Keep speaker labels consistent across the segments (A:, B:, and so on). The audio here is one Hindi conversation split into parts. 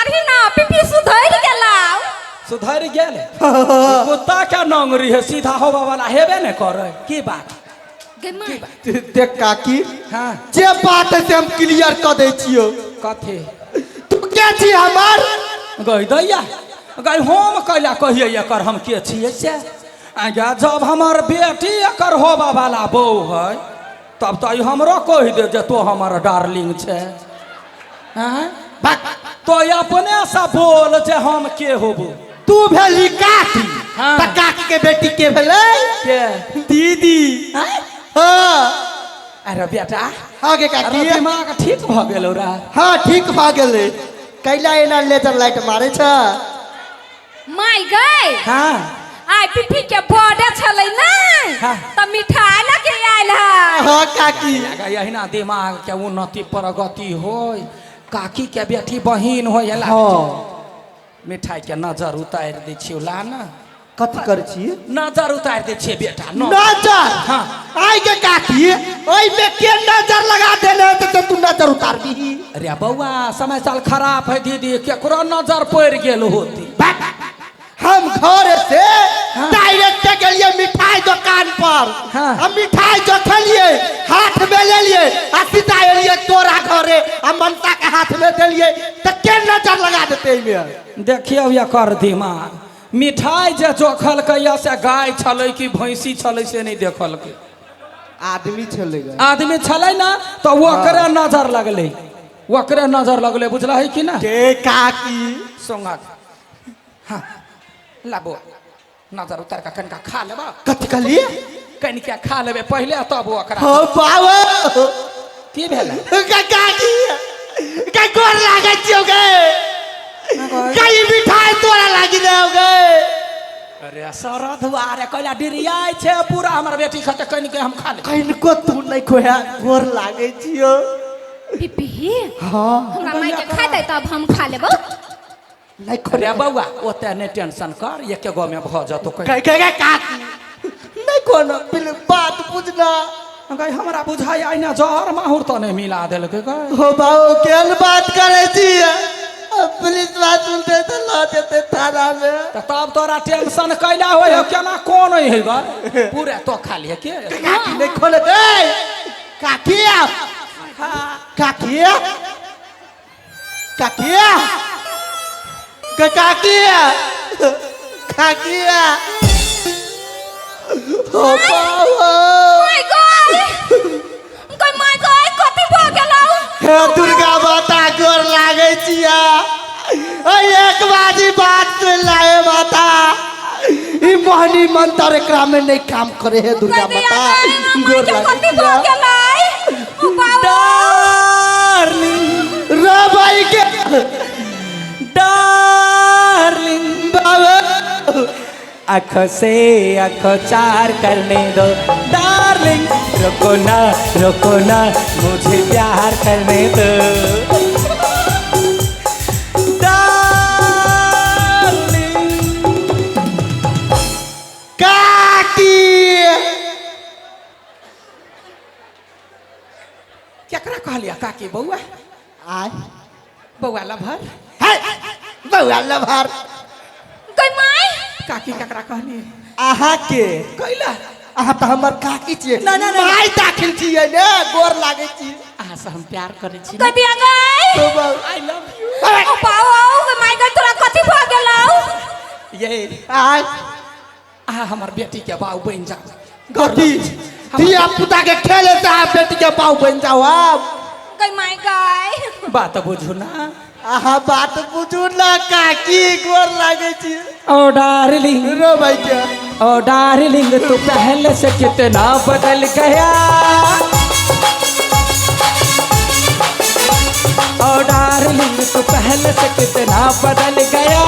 A: पढ़ी ना पिपी सुधर गेलाउ
B: सुधर गेल कुत्ता क्या नंगरी है सीधा होबा वाला हेबे न करे की बात
C: देख काकी
B: हां
C: जे बात है से हम क्लियर कर दे छियो
B: कथे
C: तू क्या छी हमर
B: गई दैया गई हम कैला कहिए एकर हम के छिए से आगे जब हमर बेटी एकर होबा वाला बहू है तब तो हमरो कह दे जे तो हमर डार्लिंग छे हैं तो अपने से बोल जे हम के होबो
C: तू भेली काकी
B: हाँ।
C: त काकी के बेटी के भेलै
B: के
C: दीदी हां
B: अरे बेटा
C: आगे
B: अरे
C: काकी
B: दिमाग ठीक भ गेलौ रा
C: हां ठीक भ गेलै कैला एना लेजर लाइट मारे छ
A: माय गई
B: हां
A: आइ पिपी के बर्थडे छलै नै
B: हाँ।
A: त मिठाई लेके आइल है
C: हां काकी
B: यहिना दिमाग के उन्नति प्रगति होय काकी के बेटी बहिन होय ला
C: हां
B: मिठाई के नजर उतार दै छियो ला ना
C: कथि कर छी
B: नजर उतार दै छियै बेटा
C: नजर
B: हाँ
C: आइ के काकी ओइ में के नजर लगा देले त तू नजर उतार दी
B: अरे बउआ समय साल खराब है दीदी केकरो नजर पड़ गेल होती
C: हम घर से डायरेक्ट गेलिए मिठाई दुकान पर
B: हाँ।
C: हम मिठाई जो खेलिए हाथ में ले लिए आ सीधा एलिए तोरा घरे आ ममता के हाथ में देलिए त के नजर लगा देते में
B: देखियो ये कर दिमाग मिठाई जे जोखल कैया से गाय छलै कि भैंसी छलै से नहीं देखल के
C: आदमी चलेगा
B: आदमी छलै ना तो ओकरे नजर लगले ओकरे नजर लगले बुझला है कि ना
C: के काकी
B: सोंगा हाँ लाबो नजर उतार का कनका खा लेबा
C: कथि कहलिए
B: कनिका खा लेबे पहले तब ओकरा
C: हो बाबू
B: की भेल
C: काकी का गोर लागे छियो गे कई मिठाई तोरा लागी दे गे
B: अरे सरद दुआरे कहला डिरियाई छे पूरा हमर बेटी खते कनिके हम खा ले
C: कनिको तू नहीं खोया गोर लागे छियो
A: पिपी
C: हां
A: हमरा माय के खा दे तब हम खा लेबो
C: नहीं
B: अरे
C: खोया
B: बउआ ओते नहीं टेंशन कर एके गो में भ जतो
C: कह काकी नहीं कोनो बिल बात बुझना
B: गई हमरा बुझाई आई ना जहर माहुर तो नहीं मिला देल के गई
C: हो बाबू केल बात करे छी पुलिस बात सुनते तो ला देते थाना में
B: तब तोरा टेंशन कैला होय केना कोन है गई पूरे तो खा लिए के
C: काकी नहीं खोले दे काकी काकी काकी काकी काकी हो बाबू
A: माय गई कथि भ गेलौ
C: हे दुर्गा माता गोर लागे छिया एक बाजी बात सुन लाए माता ई मोहनी मंत्र एकरा में नहीं काम करे है दुर्गा माता गोर
A: कथि भ
C: लागे
A: गेलै
B: डार्लिंग
C: रो भाई के
B: डार्लिंग
C: बाबू
B: आँख से आँख चार करने दो डार्लिंग रुको ना मुझे प्यार करने दो डार्लिंग
C: काकी
B: केकरा कहलिया काकी बउआ
C: आय
B: बउआ लभर
C: है बउआ लभार
A: गई माय
B: काकी केकरा कहली
C: आहा के
B: कैला
C: आहा त हमर काकी छिए
B: ना, ना, ना।
C: माय दाखिल छिए ने गोर लागे छी
B: अहाँ से हम प्यार करे छी
A: गई बिया गई
C: तो बाबू
B: आई लव यू
A: ओ बाऊ गई माय गई तोरा कथि भ गेलौ
B: ये
C: आय
B: अहाँ हमर बेटी के बाऊ बन जाओ
C: कथी धिया पुता के खेले से आप बेटी के बाऊ बन जाओ आप
A: गई माय गई
B: बात बुझू ना
C: आहा बात बुझू ना काकी गोर लागे छी
B: ओ डार्लिंग
C: रो भाई क्या
B: ओ डार्लिंग तू पहले से कितना बदल गया ओ डार्लिंग तू पहले से कितना बदल गया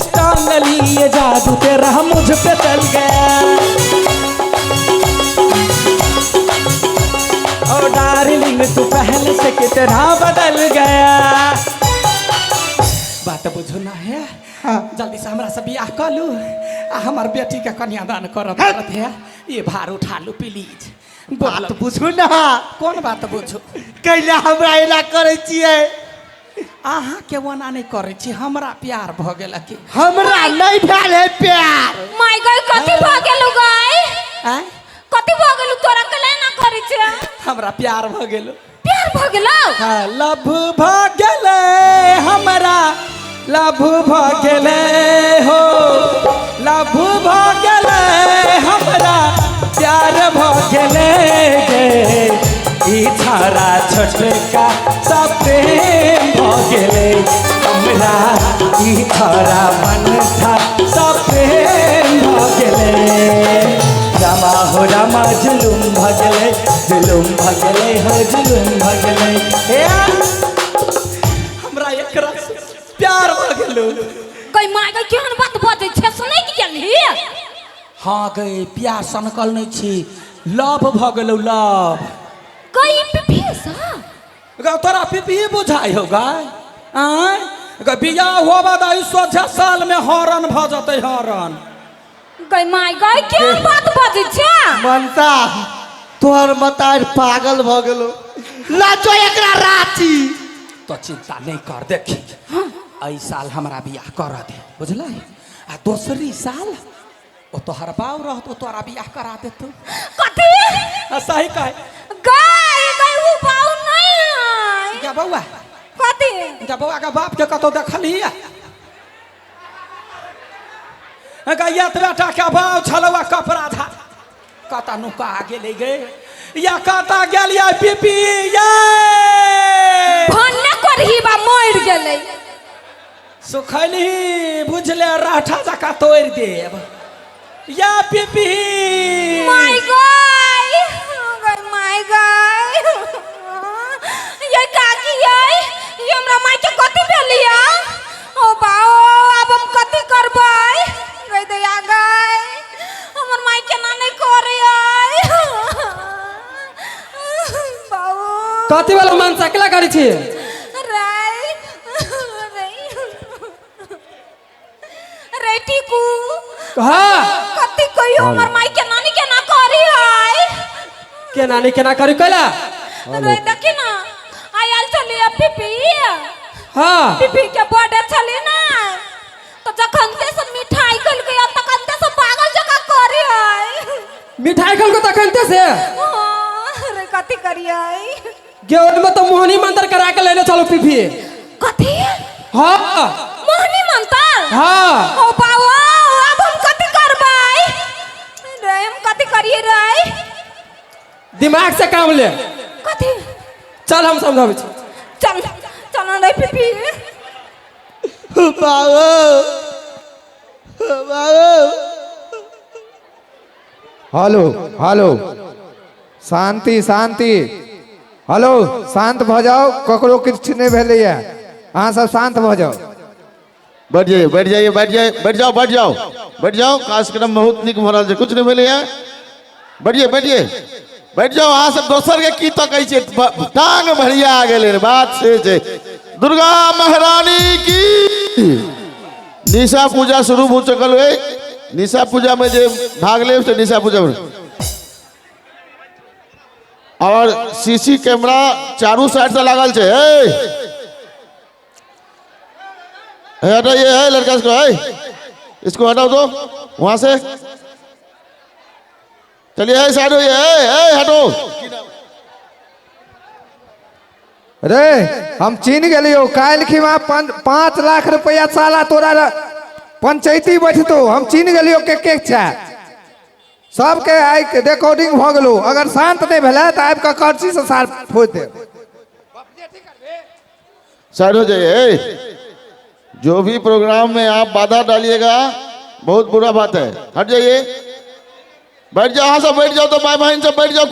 B: स्ट्रांगली ये जादू तेरा मुझ पे चल गया ओ डार्लिंग तू पहले से कितना बदल गया बात बुझो ना है
C: हाँ।
B: जल्दी से हमरा से बियाह कर लू आ हमार बेटी के कन्यादान करत है ये भार उठा लू प्लीज
C: बात बुझू ना
B: कौन बात बुझो
C: कैला हमरा एना करे छिए
B: अहाँ के वना नहीं करे छी हमरा प्यार भ गेल कि
C: हमरा नहीं भेल है प्यार।
A: माय गॉड कथी भ गेलौ गाय
B: आय
A: कथी भ गेलौ तोरा कले ना करै छै
B: हमरा प्यार भ गेल
A: प्यार भ गेलौ
B: हाँ लव भ गेले हमरा लव भ गेले हो लव भ गेले हमरा प्यार भ गेले गे ई छारा छोटका सब प्रेम भ गेले हमरा ई छारा मन था सब प्रेम भ गेले रामा हो रामा जुलुम भ गेले जुलुम भ गेले हो जुलुम भ गेले हे हमरा एकरा से प्यार भ गेलो
A: गई माय गई केहन बात बजै छै सुनै की गेलही
B: हाँ गई प्यार सनकल नहीं छी लव भ गेलो लव
A: गई पिफेसा
B: गा तोरा पिपी बुझाई हो गाय आय गा बियाह होबा द 100 साल में हरण भ जतै हरण
A: गई माय गई केहन बात बजै छै
C: मनता तोहर मतार पागल भ गेलो लाचो एकरा राची।
B: तो चिंता नहीं कर देखी आई साल हमरा बियाह कर दे बुझलै आ दूसरी साल ओ तोहर बाऊ रहतो तोरा बियाह करा देतो
A: कथी
B: सही कहे
A: गई उ बाऊ नहीं है
B: क्या बउआ
A: कथी
B: क्या बउआ का बाप के कतो देखली गैया बेटा के बाऊ छलवा कपड़ा था कता नुका गेले गे या कता गेल या पीपी ये
A: भन्ने करही बा मर गेलै
B: सुखैली बुझले राठा जका तोड़ देब या PP
A: my God my God ये काकी ये हमरा माय के कथी भेलिया ओ बाओ अब हम कथी करबै गई दया गई हमर माय के ना नहीं करे आई बाओ
D: कथी वाला मन सकला करी छी
A: राय रे टीकू
D: हाँ
A: कथी कहियो हमर माय के नानी के ना करी आई
D: के नानी केना करी कैला
A: रे देखी ना आयल चली पीपी
D: हाँ
A: पीपी के बर्थडे चली ना तो जखन से सब मिठाई खल गया तखन से पागल जका करी आई
D: मिठाई खल को तखनते से
A: रे कथी करी आई
D: गेवन में तो मोहनी मंत्र करा के लेने चलो पीपी
A: कथी
D: हाँ
A: मोहनी मंत्र
D: हाँ
A: ओ बाबा अब हम कथी करबै रे हम कथी करिए रे
D: दिमाग से काम ले
A: कथी
D: चल हम समझाबै छी
A: चल चल रे पीपी
C: बाबू बाबू
E: हेलो हेलो शांति शांति हेलो शांत भ जाओ ककरो किछु नहीं भेलैया अहाँ सब शांत भ जाओ
F: बैठ जाइए बैठ जाइए बैठ जाइए बैठ जाओ बैठ जाओ बैठ जाओ कार्यक्रम बहुत निक भ रहल छै कुछ नहीं भेलै है बैठिए बैठिए बैठ जाओ अहाँ सब दोसर के की तकै छै टांग भरिया गेलै रे बात से छै दुर्गा महारानी की निशा पूजा शुरू हो चुकल है निशा पूजा में जे भाग ले से निशा पूजा में और सीसी कैमरा चारों साइड से लागल छै हटाइए है लड़का इसको है इसको हटाओ दो वहां से चलिए है साइड होइए है हटो
E: रे हम चीन गेलियो काल खिमा 5 लाख रुपया साला तोरा पंचायती बैठतो हम चीन गेलियो के छै सबके आई रिकॉर्डिंग भ गेलो अगर शांत नहीं भेला त आबि के कर्ची से सार फोड़ दे
F: साइड हो जाइए जो भी प्रोग्राम में आप बाधा डालिएगा बहुत बुरा बात है हट जाइए बैठ जाओ हाँ सब बैठ जाओ तो भाई बहन सब बैठ जाओ